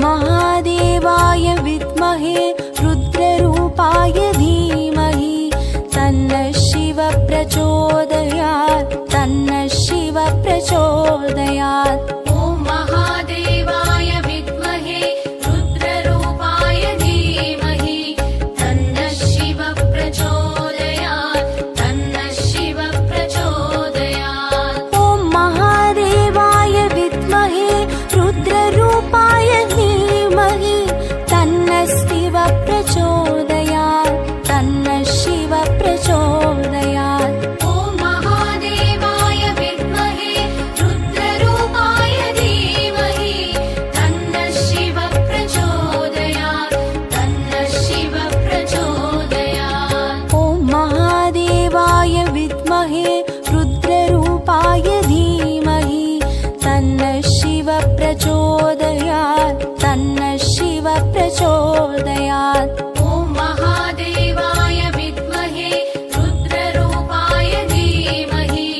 महादेवाय विद्महे रुद्ररूपाय धीमहि तन्नः शिवः प्रचोदयात् तन्नः शिवः प्रचोदयात्। ॐ महादेवाय विद्महे रुद्ररूपाय धीमहि तन्नः शिवः प्रचोदयात् तन्नः शिवः प्रचोदयात्। ॐ महादेवाय विद्महे रुद्ररूपाय धीमहि तन्नः शिवः प्रचोदयात् तन्नः शिवः प्रचोदयात्। ॐ महादेवाय विद्महे रुद्ररूपाय धीमहि तन्नः शिवः प्रचोदयात् तन्नः शिवः प्रचोदयात्। ॐ महादेवाय विद्महे रुद्ररूपाय धीमहि तन्नः शिवः प्रचोदयात् तन्नः शिवः प्रचोदयात्। ॐ महादेवाय विद्महे रुद्ररूपाय धीमहि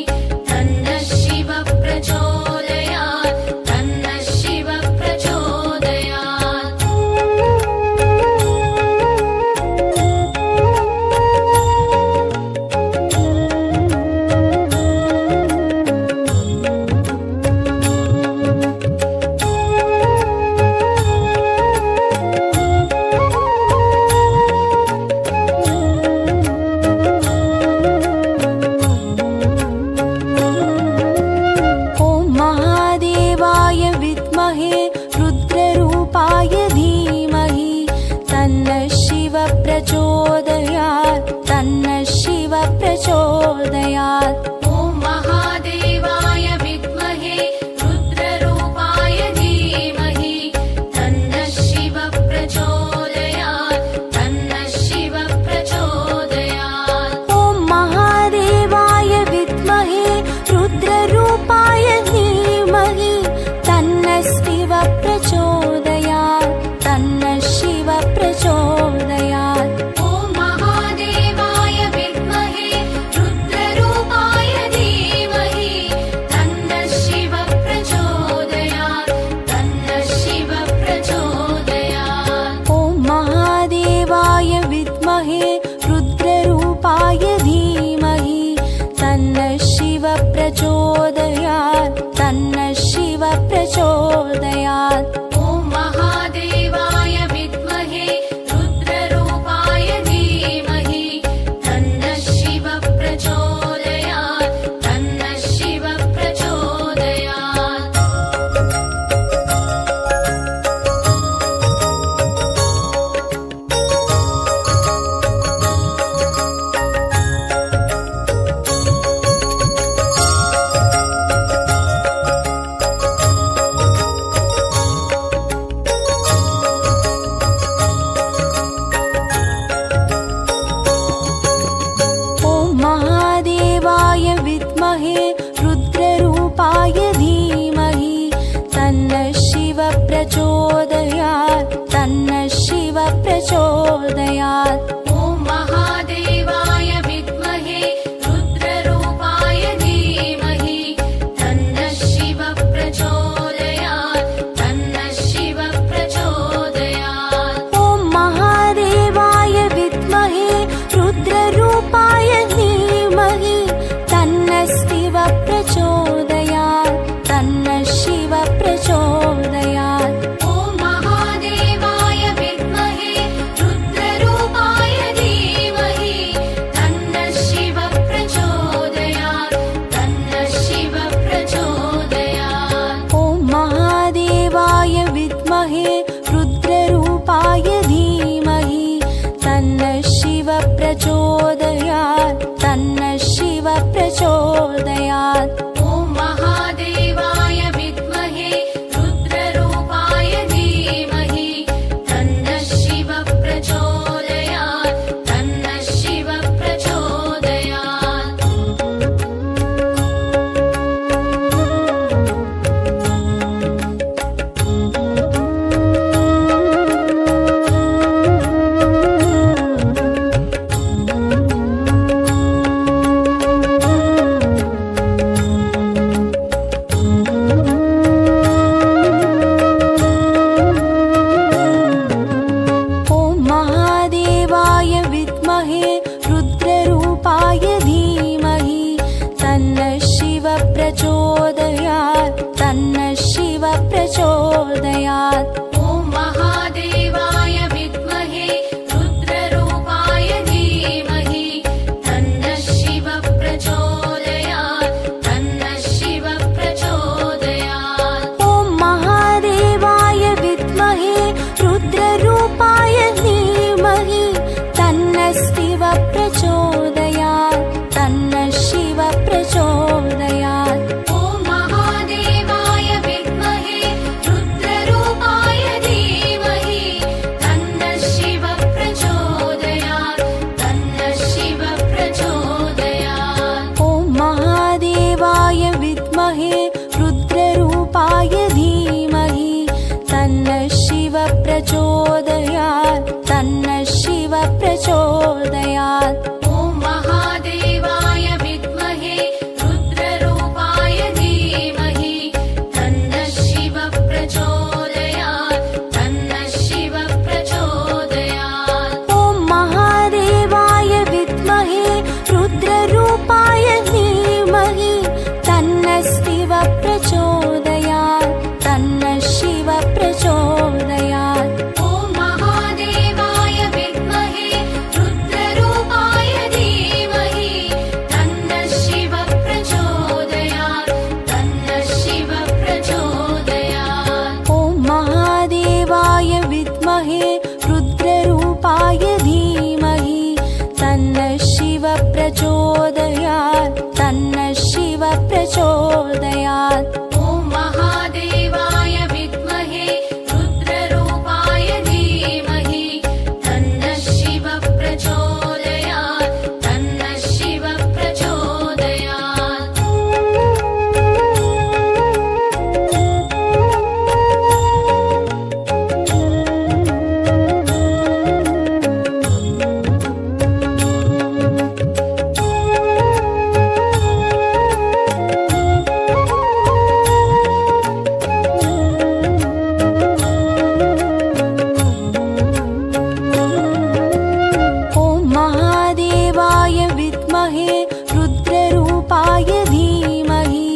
तन्नः शिवः प्रचोदयात् तन्नः शिवः प्रचोदयात्। ॐ महादेवाय विद्महे रुद्ररूपाय धीमहि तन्नः शिवः प्रचोदयात् तन्नः शिवः प्रचोदयात्। ॐ महादेवाय विद्महे रुद्ररूपाय धीमहि तन्नः शिवः प्रचोदयात् तन्नः शिवः प्रचोदयात्। ॐ महादेवाय विद्महे रुद्ररूपाय धीमहि तन्नः शिवः प्रचोदयात् तन्नः शिवः प्रचोदयात्। ॐ महादेवाय विद्महे रुद्ररूपाय धीमहि तन्नः शिवः प्रचोदयात् तन्नः शिवः प्रचोदयात्। ॐ महादेवाय विद्महे रुद्ररूपाय धीमहि तन्नः शिवः प्रचोदयात् प्रचोदयात् तन्नः शिव प्रचोदयात् ॐ महादेवाय विद्महे रुद्ररूपाय धीमहि तन्नः शिव प्रचोदयात् तन्नः शिव प्रचोदयात् ॐ महादेवाय विद्महे रुद्ररूपाय धीमहि तन्नः शिव प्रचोदयात् तन्नः शिव प्रचोदयात् ॐ महादेवाय विद्महे रुद्ररूपाय धीमहि तन्नः शिव प्रचोदयात् तन्नः शिव प्रचोदयात् ॐ महादेवाय विद्महे रुद्ररूपाय धीमहि तन्नः शिव प्रचोदयात् तन्नः शिव प्रचोदयात् ॐ महादेवाय विद्महे रुद्ररूपाय धीमहि तन्नः शिव प्रचोदयात् तन्नः शिव प्रचोदयात् ॐ महादेवाय विद्महे रुद्ररूपाय धीमहि तन्नः शिव प्रचोदयात् तन्नः शिव प्रचोदयात् ॐ महादेवाय विद्महे रुद्ररूपाय धीमहि तन्नः शिव प्रचोदयात् तन्नः शिव प्रचोदयात् ॐ महादेवाय विद्महे रुद्ररूपाय धीमहि तन्नः शिव प्रचोदयात् तन्नः शिव प्रचोदयात् ॐ महादेवाय विद्महे रुद्ररूपाय धीमहि तन्नः शिव प्रचोदयात् तन्नः शिव प्रचोदयात् ॐ महादेवाय विद्महे रुद्ररूपाय धीमहि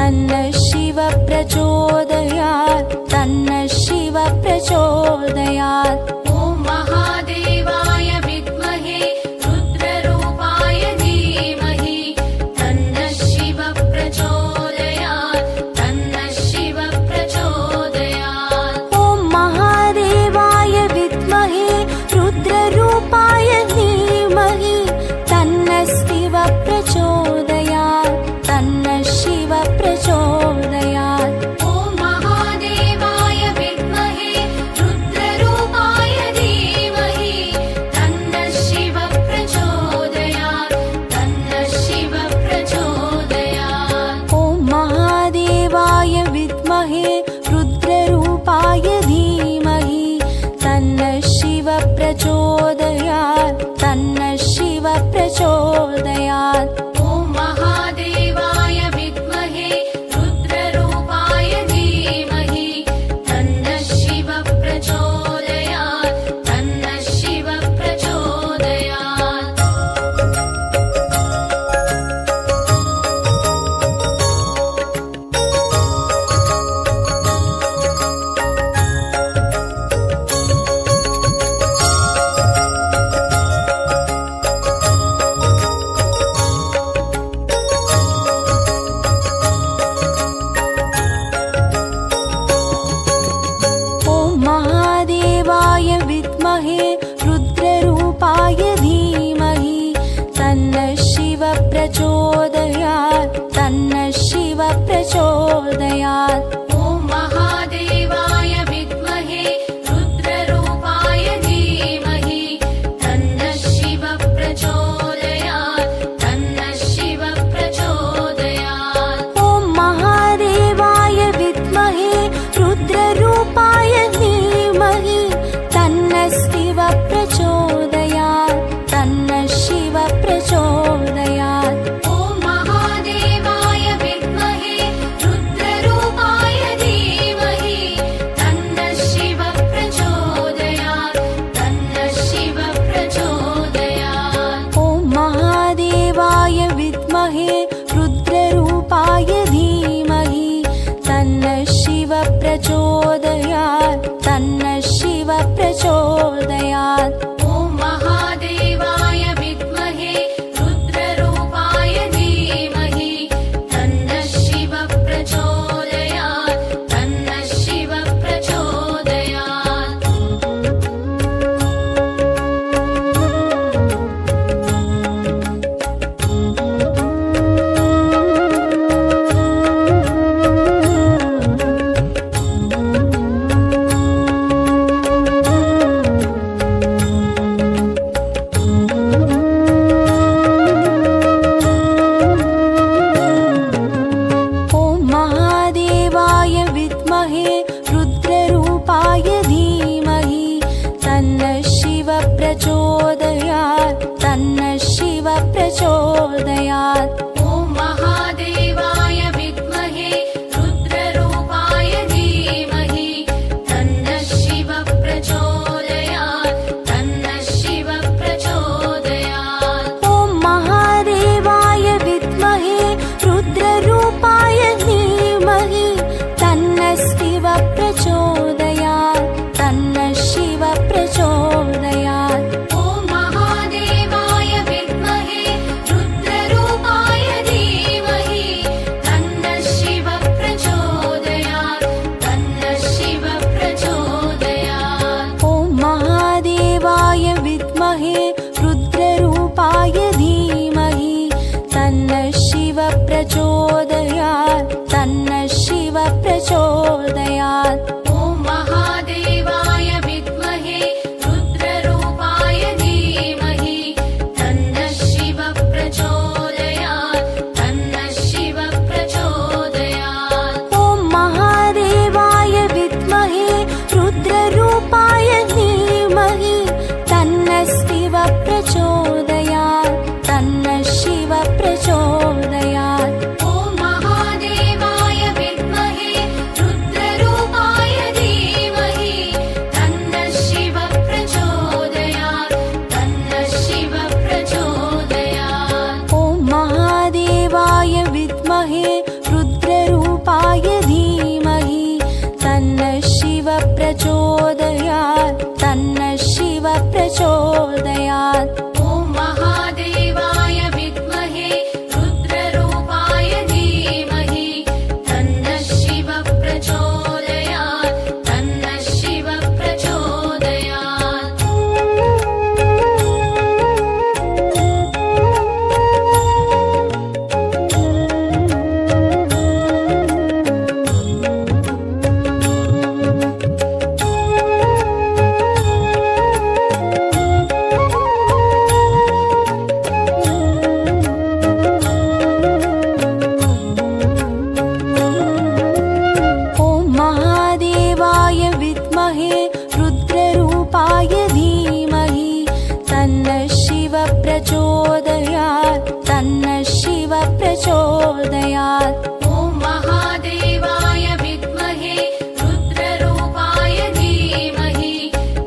तन्नः शिव प्रचोदयात् तन्नः शिव प्रचोदयात् ॐ महादेवाय विद्महे रुद्ररूपाय धीमहि तन्नः शिव प्रचोदयात् तन्नः शिव प्रचोदयात् ॐ महादेवाय विद्महे रुद्ररूपाय धीमहि तन्नः शिव प्रचोदयात् तन्नः शिव प्रचोदयात् ॐ महादेवाय विद्महे रुद्ररूपाय धीमहि तन्नः शिव प्रचोदयात् तन्नः शिव प्रचोदयात् ॐ महादेवाय विद्महे रुद्ररूपाय धीमहि तन्नः शिव प्रचोदयात् तन्नः शिव प्रचोदयात् ॐ महादेवाय विद्महे रुद्ररूपाय धीमहि तन्नः शिव प्रचोदयात् तन्नः शिव प्रचोदयात् ॐ महादेवाय विद्महे रुद्ररूपाय धीमहि तन्नः शिव प्रचोदयात् तन्नः शिव प्रचोदयात् ॐ महादेवाय विद्महे रुद्ररूपाय धीमहि तन्नः शिव प्रचोदयात् तन्नः शिव प्रचोदयात् ॐ महादेवाय विद्महे रुद्ररूपाय धीमहि तन्नः शिव प्रचोदयात् तन्नः शिव प्रचोदयात् ॐ महादेवाय विद्महे रुद्ररूपाय प्रचोदयात्। ॐ महादेवाय विद्महे रुद्ररूपाय धीमहि तन्नः शिवः प्रचोदयात् तन्नः शिवः प्रचोदयात्। ॐ महादेवाय विद्महे रुद्ररूपाय धीमहि तन्नः शिवः प्रचोदयात् तन्नः शिवः प्रचोदयात्। ॐ महादेवाय विद्महे रुद्ररूपाय धीमहि तन्नः शिवः प्रचोदयात् तन्नः शिवः प्रचोदयात्। ॐ महादेवाय विद्महे रुद्ररूपाय धीमहि तन्नः शिवः प्रचोदयात् तन्नः शिवः प्रचोदयात्। ॐ महादेवाय विद्महे रुद्ररूपाय धीमहि तन्नः शिवः प्रचोदयात् तन्नः शिवः प्रचोदयात्। ॐ महादेवाय विद्महे रुद्ररूपाय धीमहि तन्नः शिवः प्रचोदयात् तन्नः शिवः प्रचोदयात्। ॐ महादेवाय विद्महे रुद्ररूपाय धीमहि तन्नः शिवः प्रचोदयात् तन्नः शिवः प्रचोदयात्। ॐ महादेवाय विद्महे रुद्ररूपाय धीमहि तन्नः शिवः प्रचोदयात् तन्नः शिवः प्रचोदयात्। ॐ महादेवाय विद्महे रुद्ररूपाय धीमहि तन्नः शिवः प्रचोदयात् तन्नः शिवः प्रचोदयात्। ॐ महादेवाय विद्महे रुद्ररूपाय धीमहि तन्नः शिवः प्रचोदयात् तन्नः शिवः प्रचोदयात्। ॐ महादेवाय विद्महे रुद्ररूपाय धीमहि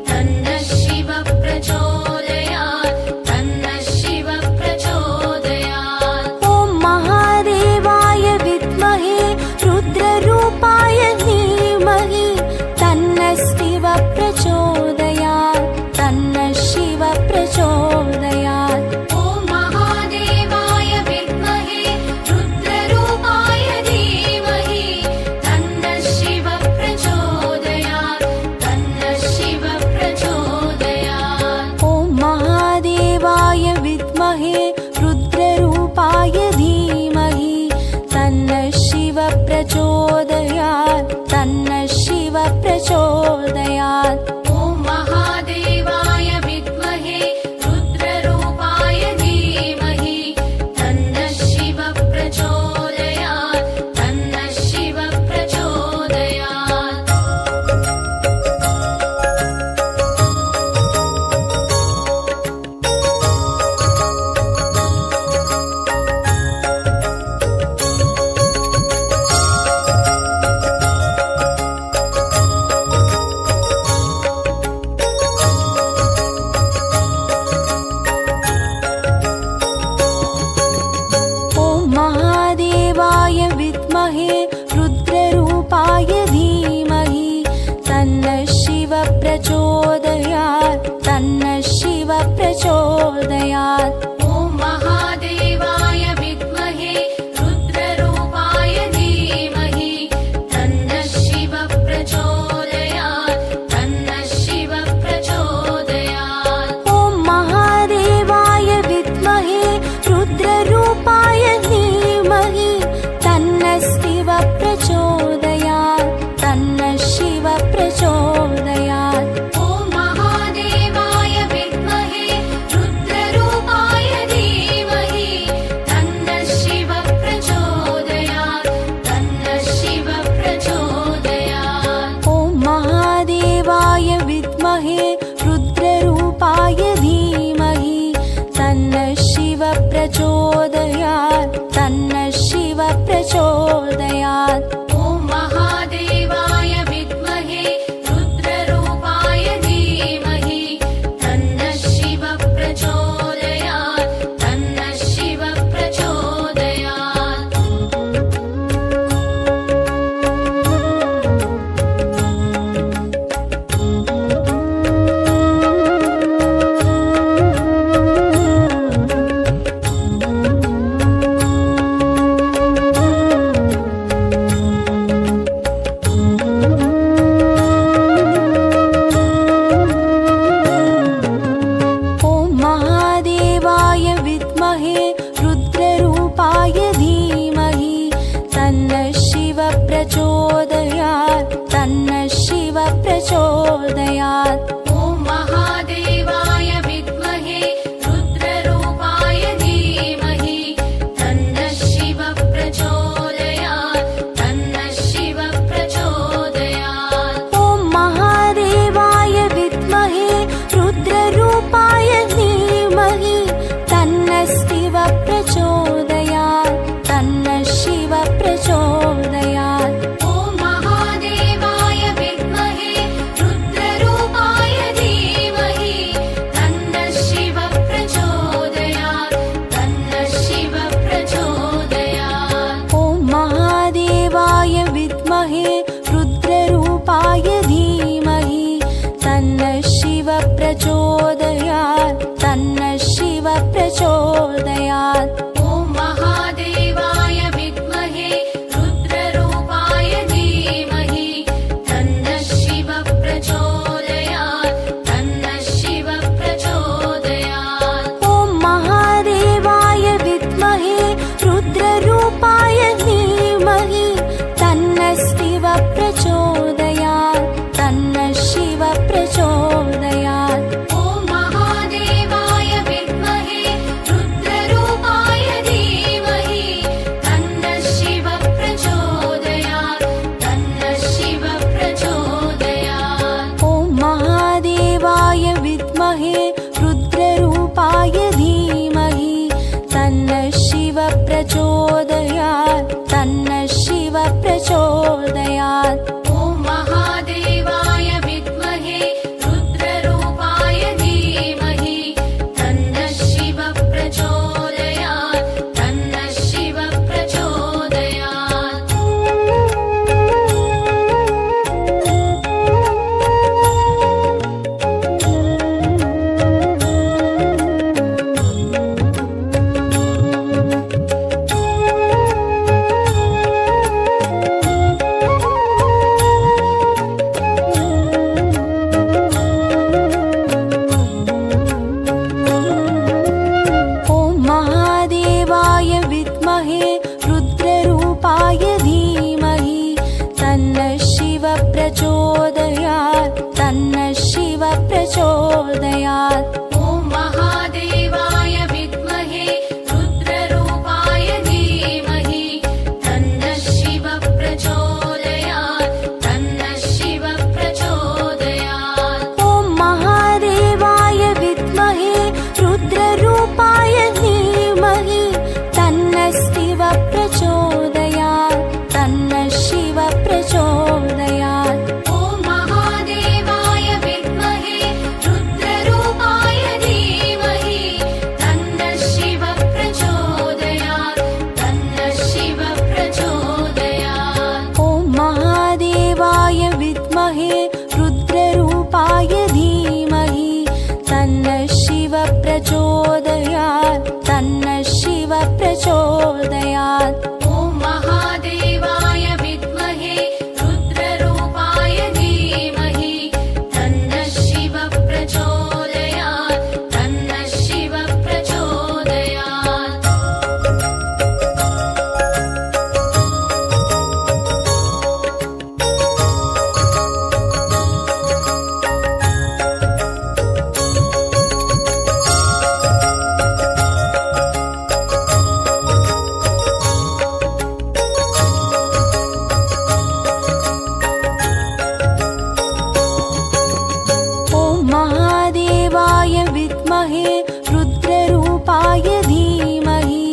तन्नः शिवः प्रचोदयात् तन्नः शिवः प्रचोदयात्। ॐ महादेवाय विद्महे रुद्ररूपाय धीमहि तन्नः शिवः प्रचोदयात् तन्नः शिवः प्रचोदयात्। ॐ महादेवाय विद्महे रुद्ररूपाय धीमहि तन्नः शिवः प्रचोदयात् तन्नः शिवः प्रचोदयात्। ॐ महादेवाय विद्महे रुद्ररूपाय धीमहि तन्नः शिवः प्रचोदयात् तन्नः शिवः प्रचोदयात्। ॐ महादेवाय विद्महे रुद्ररूपाय धीमहि तन्नः शिवः प्रचोदयात् तन्नः शिवः प्रचोदयात्। ॐ महादेवाय विद्महे रुद्ररूपाय धीमहि तन्नः शिवः प्रचोदयात् तन्नः शिवः प्रचोदयात्। ॐ महादेवाय विद्महे रुद्ररूपाय धीमहि तन्नः शिवः प्रचोदयात् तन्नः शिवः प्रचोदयात्। ॐ महादेवाय विद्महे रुद्ररूपाय धीमहि तन्नः शिवः प्रचोदयात् प्रचोदयात् तन्नः शिव प्रचोदयात् ॐ महादेवाय विद्महे रुद्ररूपाय धीमहि तन्नः शिव प्रचोदयात् तन्नः शिव प्रचोदयात् ॐ महादेवाय विद्महे रुद्ररूपाय धीमहि तन्नः शिव प्रचोदयात् तन्नः शिव प्रचोदयात् ॐ महादेवाय विद्महे रुद्ररूपाय धीमहि तन्नः शिव प्रचोदयात् तन्नः शिव प्रचोदयात् ॐ महादेवाय विद्महे रुद्ररूपाय धीमहि तन्नः शिव प्रचोदयात् तन्नः शिव प्रचोदयात् ॐ महादेवाय विद्महे रुद्ररूपाय धीमहि तन्नः शिव प्रचोदयात् तन्नः शिव प्रचोदयात् ॐ महादेवाय विद्महे रुद्ररूपाय धीमहि तन्नः शिव प्रचोदयात् तन्नः शिव प्रचोदयात् ॐ महादेवाय विद्महे रुद्ररूपाय धीमहि तन्नः शिव प्रचोदयात् तन्नः शिव प्रचोदयात् ॐ महादेवाय विद्महे रुद्ररूपाय धीमहि तन्नः शिव प्रचोदयात् तन्नः शिव प्रचोदयात् ॐ महादेवाय विद्महे रुद्ररूपाय धीमहि तन्नः शिव प्रचोदयात् तन्नः शिव प्रचोदयात् ॐ महादेवाय विद्महे रुद्ररूपाय धीमहि तन्नः शिव प्रचोदयात् तन्नः शिव प्रचोदयात् ॐ महादेवाय विद्महे रुद्ररूपाय धीमहि तन्नः शिव प्रचोदयात् तन्नः शिव प्रचोदयात् ॐ महादेवाय विद्महे रुद्ररूपाय धीमहि तन्नः शिव प्रचोदयात् तन्नः शिव प्रचोदयात् ॐ महादेवाय विद्महे रुद्ररूपाय धीमहि तन्नः शिव प्रचोदयात् तन्नः शिव प्रचोदयात् ॐ महादेवाय विद्महे रुद्ररूपाय धीमहि तन्नः शिव प्रचोदयात् तन्नः शिव प्रचोदयात् ॐ महादेवाय विद्महे रुद्ररूपाय धीमहि तन्नः शिव प्रचोदयात् तन्नः शिव प्रचोदयात् ॐ महादेवाय विद्महे रुद्ररूपाय धीमहि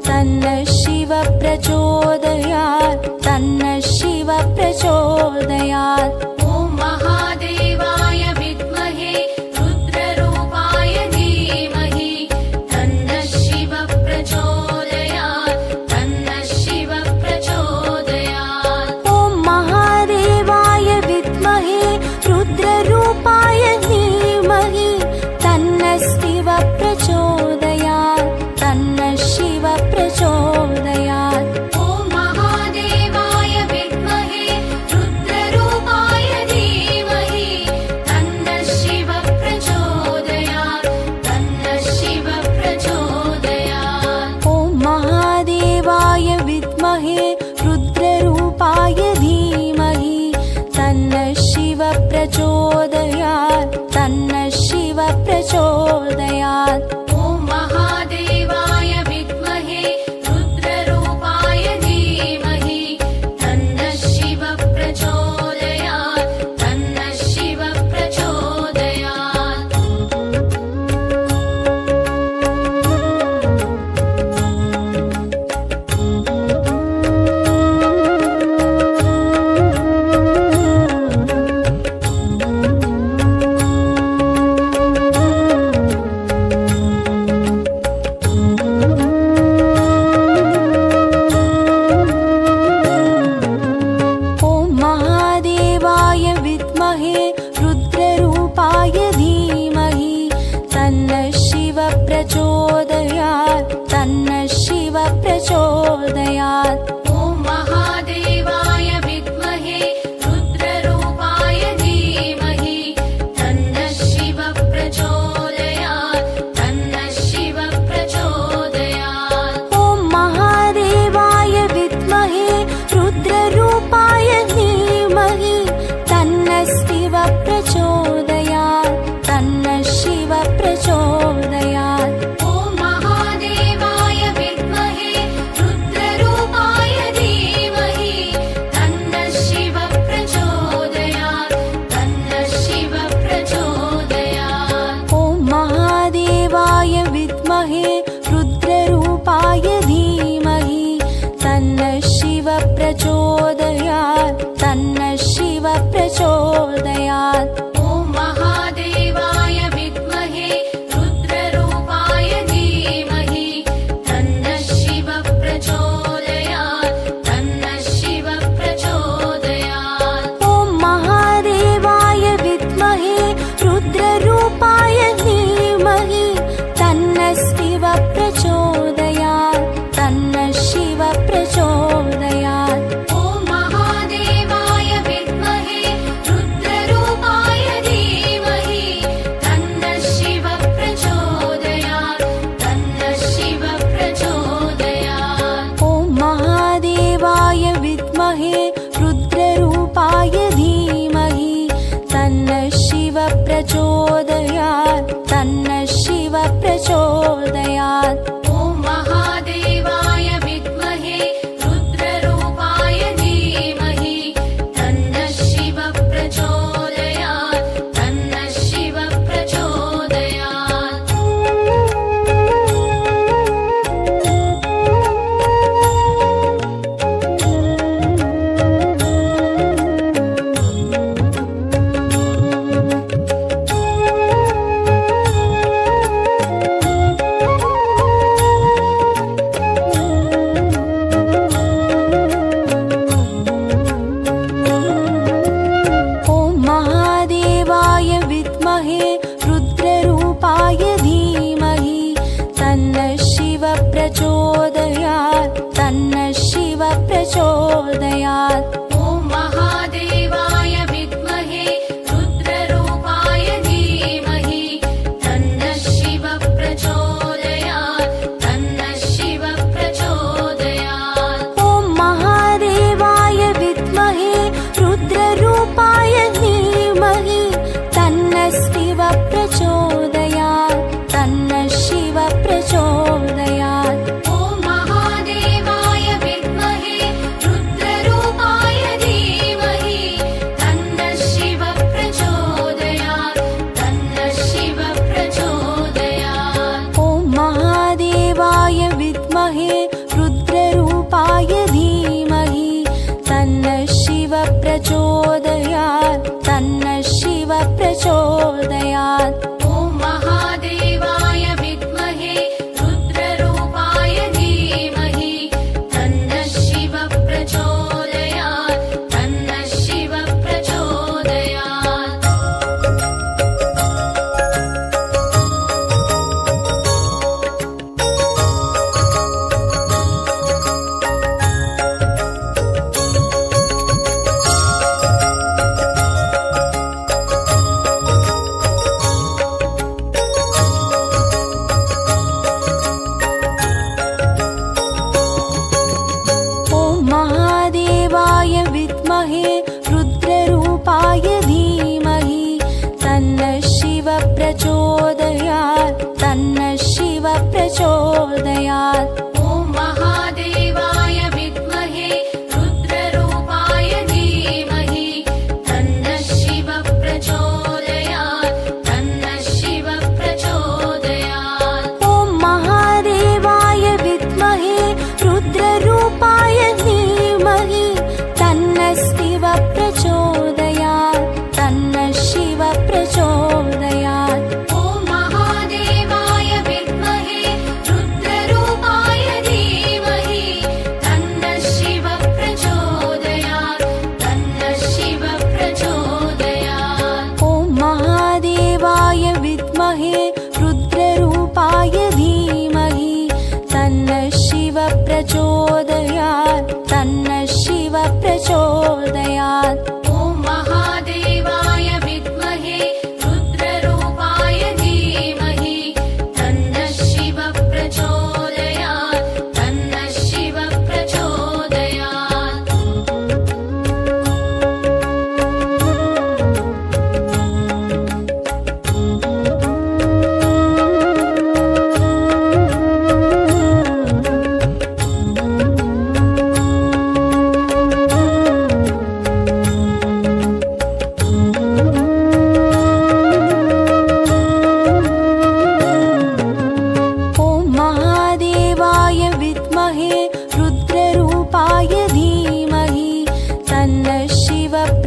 तन्नः शिव प्रचोदयात् तन्नः शिव प्रचोदयात् ॐ महादेवाय विद्महे रुद्ररूपाय धीमहि तन्नः शिव प्रचोदयात् तन्नः शिव प्रचोदयात् ॐ महादेवाय विद्महे रुद्ररूपाय धीमहि तन्नः शिव प्रचोदयात् तन्नः शिव प्रचोदयात् ॐ महादेवाय विद्महे रुद्ररूपाय रुद्ररूपाय धीमहि तन्नः शिव प्रचोदयात् तन्नः शिव प्रचोदयात्। ॐ महादेवाय विद्महे रुद्ररूपाय धीमहि तन्नः शिव प्रचोदयात् तन्नः शिव प्रचोदयात्। ॐ महादेवाय विद्महे रुद्ररूपाय धीमहि तन्नः शिव प्रचोदयात् तन्नः शिव प्रचोदयात्। ॐ महादेवाय विद्महे रुद्ररूपाय धीमहि तन्नः शिव प्रचोदयात् तन्नः शिव प्रचोदयात्। ॐ महादेवाय विद्महे रुद्ररूपाय धीमहि तन्नः शिव प्रचोदयात् तन्नः शिव प्रचोदयात्। ॐ महादेवाय विद्महे रुद्ररूपाय धीमहि तन्नः शिव प्रचोदयात् तन्नः शिव प्रचोदयात्। ॐ महादेवाय विद्महे रुद्ररूपाय धीमहि तन्नः शिव प्रचोदयात् तन्नः शिव प्रचोदयात्। ॐ महादेवाय विद्महे रुद्ररूपाय धीमहि तन्नः शिव प्रचोदयात् तन्नः शिव प्रचोदयात्। ॐ महादेवाय विद्महे रुद्ररूपाय धीमहि तन्नः शिव प्रचोदयात् तन्नः शिव प्रचोदयात्। ॐ महादेवाय विद्महे रुद्ररूपाय धीमहि तन्नः शिव प्रचोदयात् तन्नः शिव प्रचोदयात्। ॐ महादेवाय विद्महे रुद्ररूपाय धीमहि तन्नः शिव प्रचोदयात् तन्नः शिव प्रचोदयात्। ॐ महादेवाय विद्महे रुद्ररूपाय धीमहि तन्नः शिव प्रचोदयात् तन्नः शिव प्रचोदयात्। ॐ महादेवाय विद्महे रुद्ररूपाय धीमहि तन्नः शिव प्रचोदयात् तन्नः शिव प्रचोदयात्। ॐ महादेवाय विद्महे रुद्ररूपाय धीमहि तन्नः शिव प्रचोदयात् तन्नः शिव प्रचोदयात्। ॐ महादेवाय विद्महे रुद्ररूपाय धीमहि तन्नः शिव प्रचोदयात् तन्नः शिव प्रचोदयात्। ॐ महादेवाय विद्महे रुद्ररूपाय धीमहि तन्नः शिव प्रचोदयात् तन्नः शिव प्रचोदयात्। ॐ महादेवाय विद्महे रुद्ररूपाय धीमहि तन्नः शिव प्रचोदयात् तन्नः शिव प्रचोदयात्। ॐ महादेवाय विद्महे रुद्ररूपाय धीमहि तन्नः शिव प्रचोदयात् तन्नः शिव प्रचोदयात्। ॐ महादेवाय विद्महे रुद्ररूपाय धीमहि तन्नः शिव प्रचोदयात् तन्नः शिव प्रचोदयात्। ॐ महादेवाय विद्महे रुद्ररूपाय धीमहि तन्नः शिव प्रचोदयात् तन्नः शिव प्रचोदयात्। ॐ महादेवाय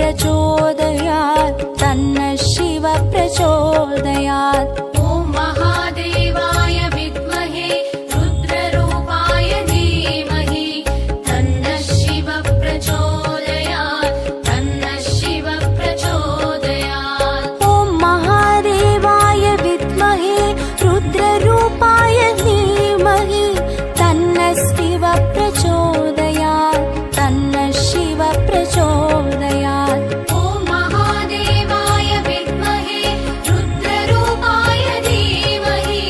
प्रचोदयात् तन्नः शिव प्रचोदयात्। ॐ महादेवाय विद्महे रुद्ररूपाय धीमहि तन्नः शिव प्रचोदयात् तन्नः शिव प्रचोदयात्। ॐ महादेवाय विद्महे रुद्ररूपाय धीमहि तन्नः शिव प्रचोदयात् तन्नः शिव प्रचोदयात्। ॐ महादेवाय विद्महे रुद्ररूपाय धीमहि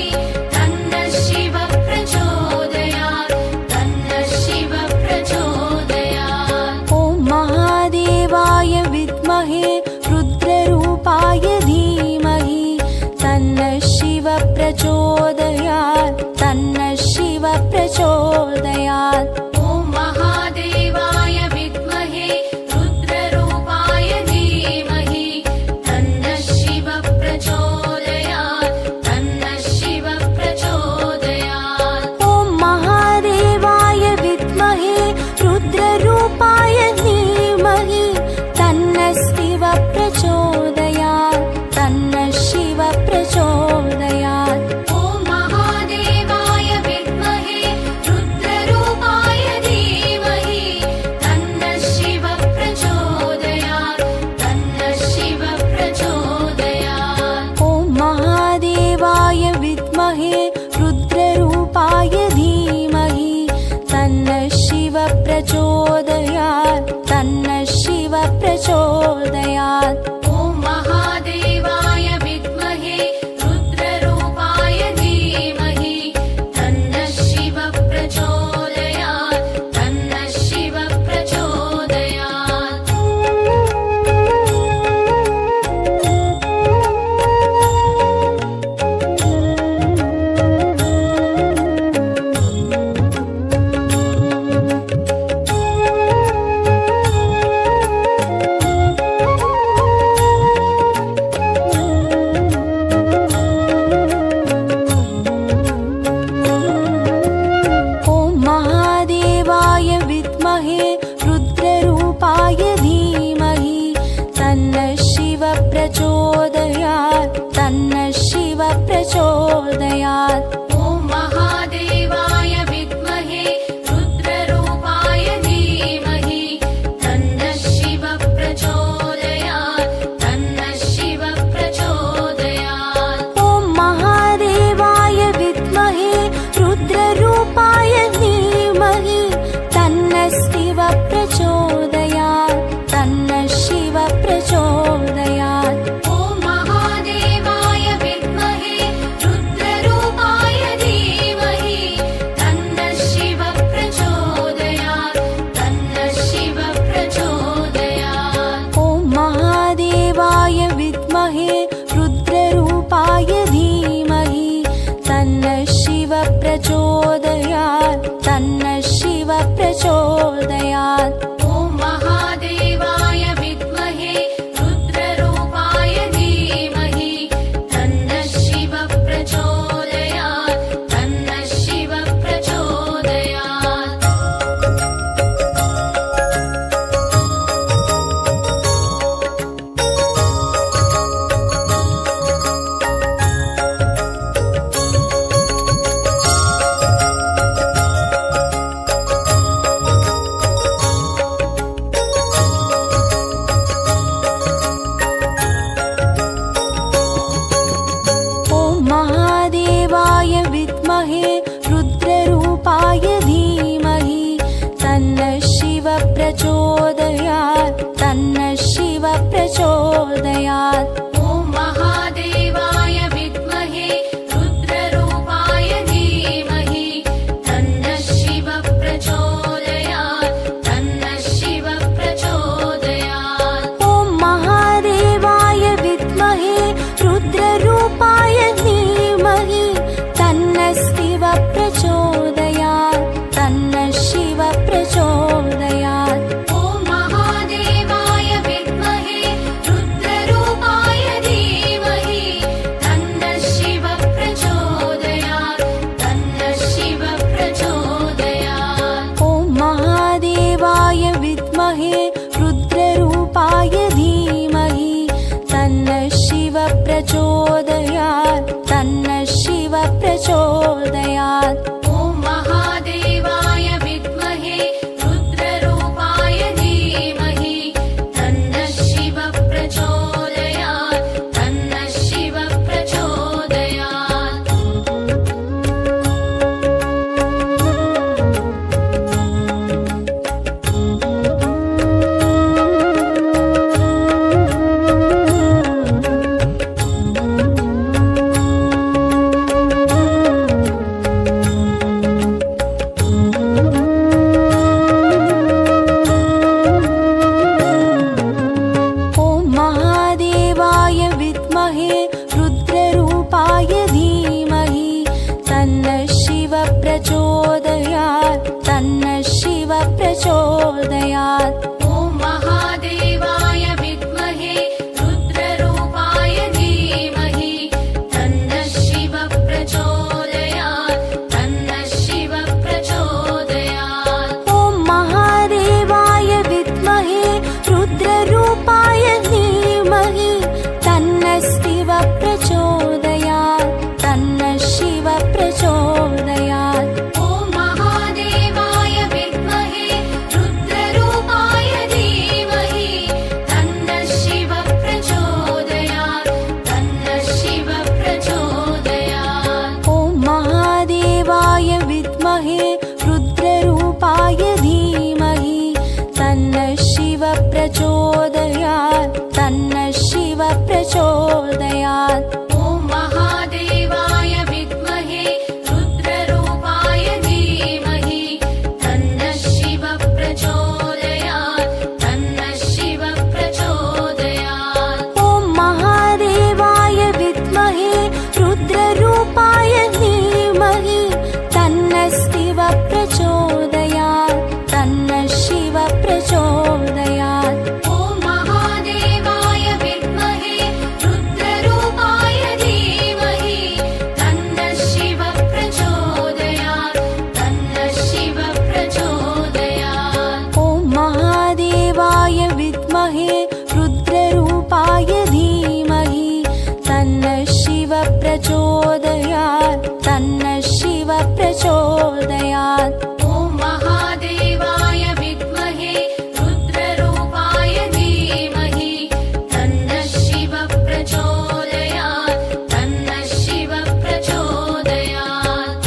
तन्नः शिव प्रचोदयात् तन्नः शिव प्रचोदयात्। ॐ महादेवाय विद्महे रुद्ररूपाय धीमहि तन्नः शिव प्रचोदयात् तन्नः शिव प्रचोदयात्। ॐ महादेवाय विद्महे रुद्ररूपाय धीमहि तन्नः शिव प्रचोदयात् तन्नः शिव प्रचोदयात्। ॐ महादेवाय विद्महे रुद्ररूपाय धीमहि तन्नः शिव प्रचोदयात् तन्नः शिव प्रचोदयात्। ॐ महादेवाय विद्महे रुद्ररूपाय प्रचोदयात्। ॐ महादेवाय विद्महे रुद्ररूपाय धीमहि तन्नः शिवः प्रचोदयात् तन्नः शिवः प्रचोदयात्। ॐ महादेवाय विद्महे रुद्ररूपाय धीमहि तन्नः शिवः प्रचोदयात् तन्नः शिवः प्रचोदयात्। ॐ महादेवाय विद्महे रुद्ररूपाय धीमहि तन्नः शिवः प्रचोदयात् तन्नः शिवः प्रचोदयात्। ॐ महादेवाय विद्महे रुद्ररूपाय धीमहि तन्नः शिवः प्रचोदयात् तन्नः शिवः प्रचोदयात्। ॐ महादेवाय विद्महे रुद्ररूपाय धीमहि तन्नः शिवः प्रचोदयात् तन्नः शिवः प्रचोदयात्। ॐ महादेवाय विद्महे रुद्ररूपाय धीमहि तन्नः शिवः प्रचोदयात् तन्नः शिवः प्रचोदयात्। ॐ महादेवाय विद्महे रुद्ररूपाय धीमहि तन्नः शिवः प्रचोदयात् तन्नः शिवः प्रचोदयात्। ॐ महादेवाय विद्महे रुद्ररूपाय धीमहि तन्नः शिवः प्रचोदयात् तन्नः शिवः प्रचोदयात्। ॐ महादेवाय विद्महे रुद्ररूपाय धीमहि तन्नः शिवः प्रचोदयात् तन्नः शिवः प्रचोदयात्।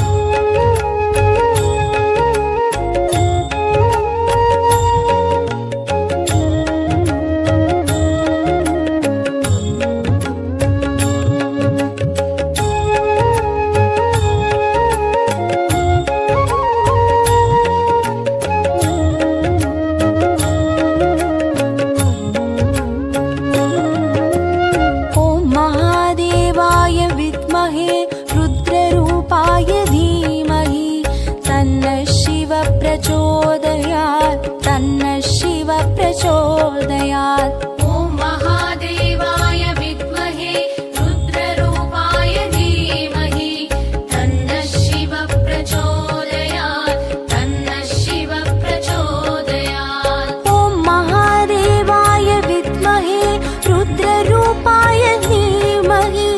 ॐ महादेवाय विद्महे रुद्ररूपाय धीमहि तन्नः शिवः प्रचोदयात् तन्नः शिवः प्रचोदयात्। ॐ महादेवाय विद्महे रुद्ररूपाय धीमहि तन्नः शिवः प्रचोदयात् तन्नः शिवः प्रचोदयात्। ॐ महादेवाय विद्महे रुद्ररूपाय धीमहि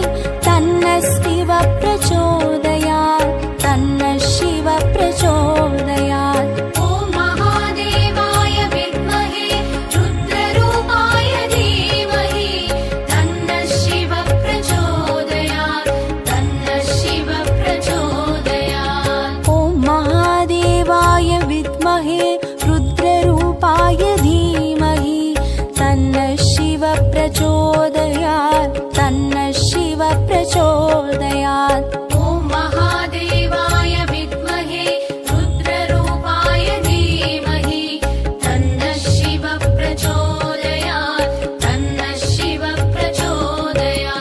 तन्नः शिवः प्रचोदयात् तन्नः शिवः प्रचोदयात्। ॐ महादेवाय विद्महे रुद्ररूपाय धीमहि तन्नः शिवः प्रचोदयात् तन्नः शिवः प्रचोदयात्। ॐ महादेवाय विद्महे रुद्ररूपाय धीमहि तन्नः शिवः प्रचोदयात् तन्नः शिवः प्रचोदयात्। ॐ महादेवाय विद्महे रुद्ररूपाय धीमहि तन्नः शिवः प्रचोदयात् तन्नः शिवः प्रचोदयात्।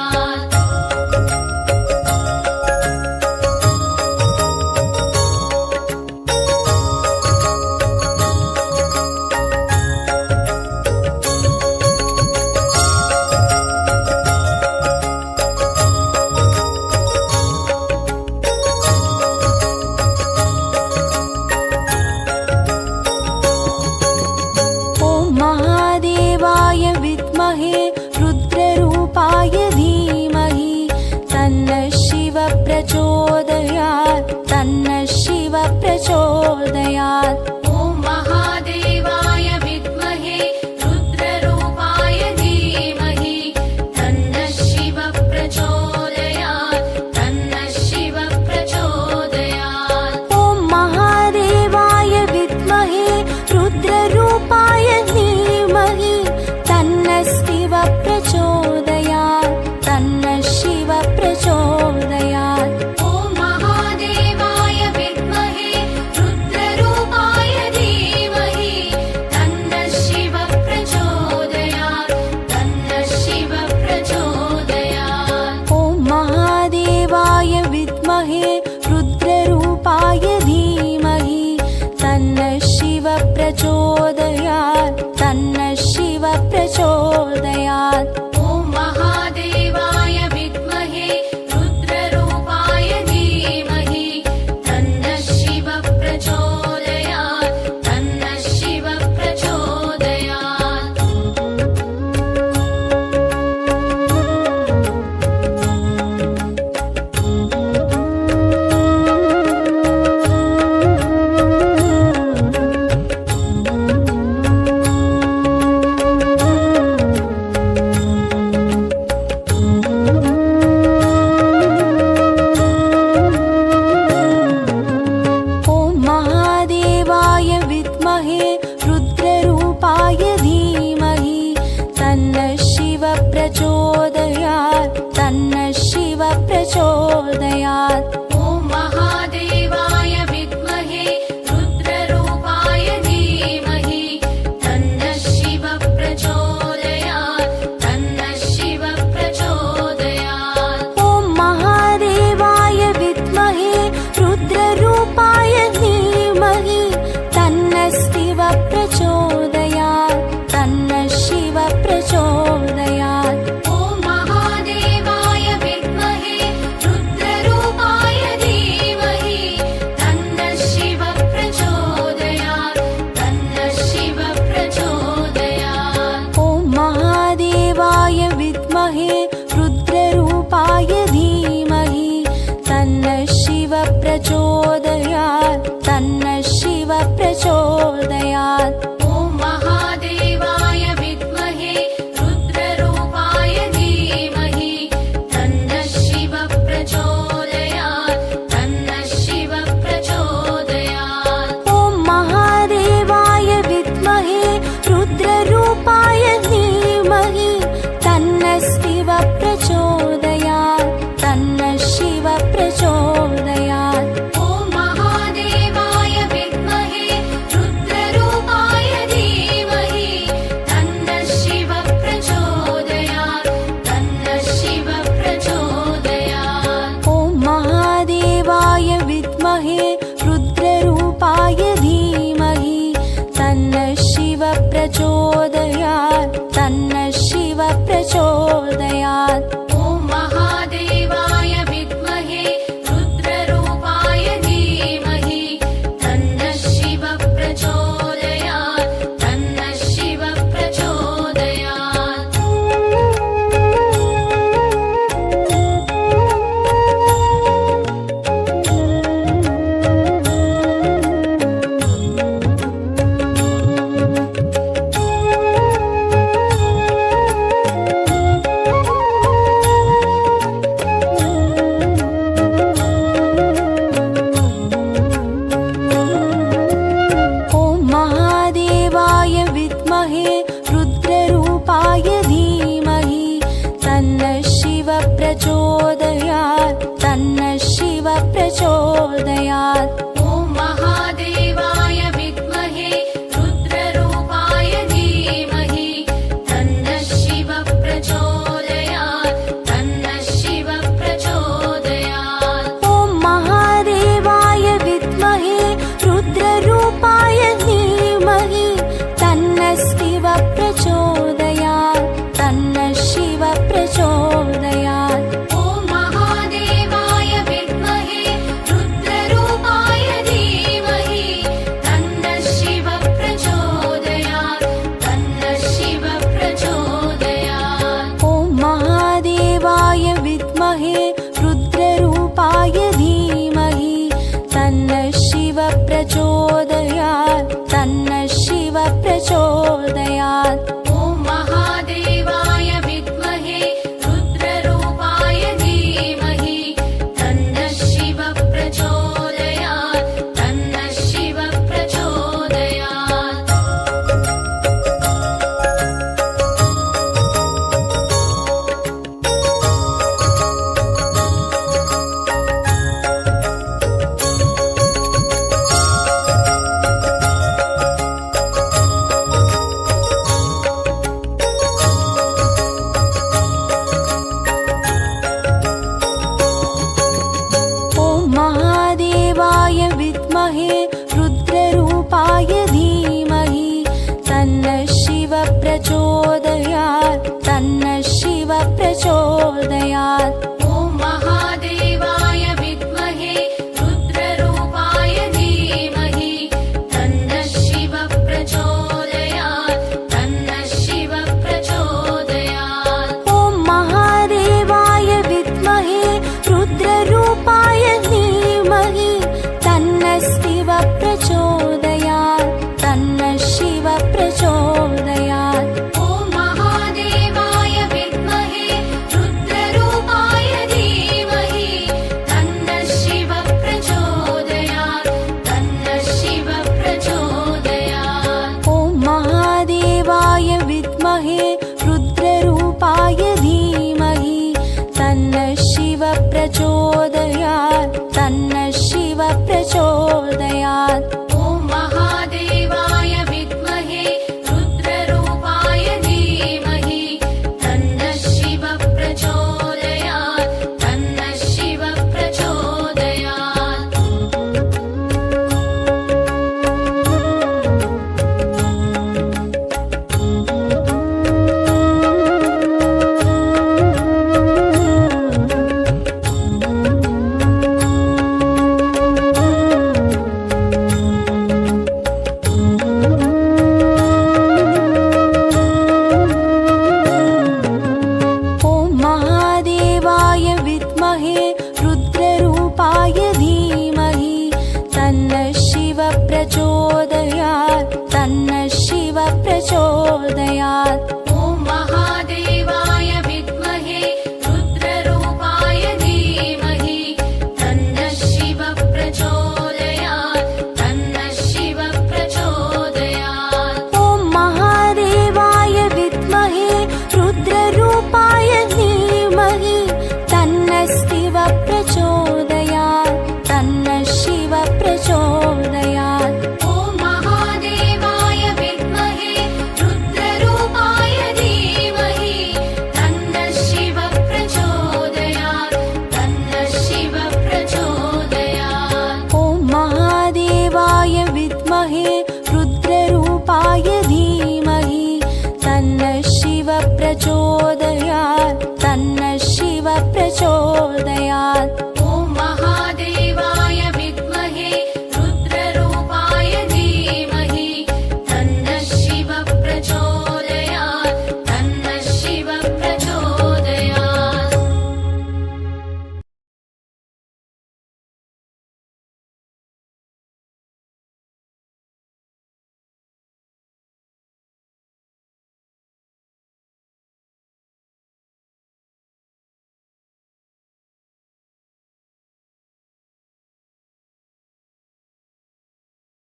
प्रचोदयात्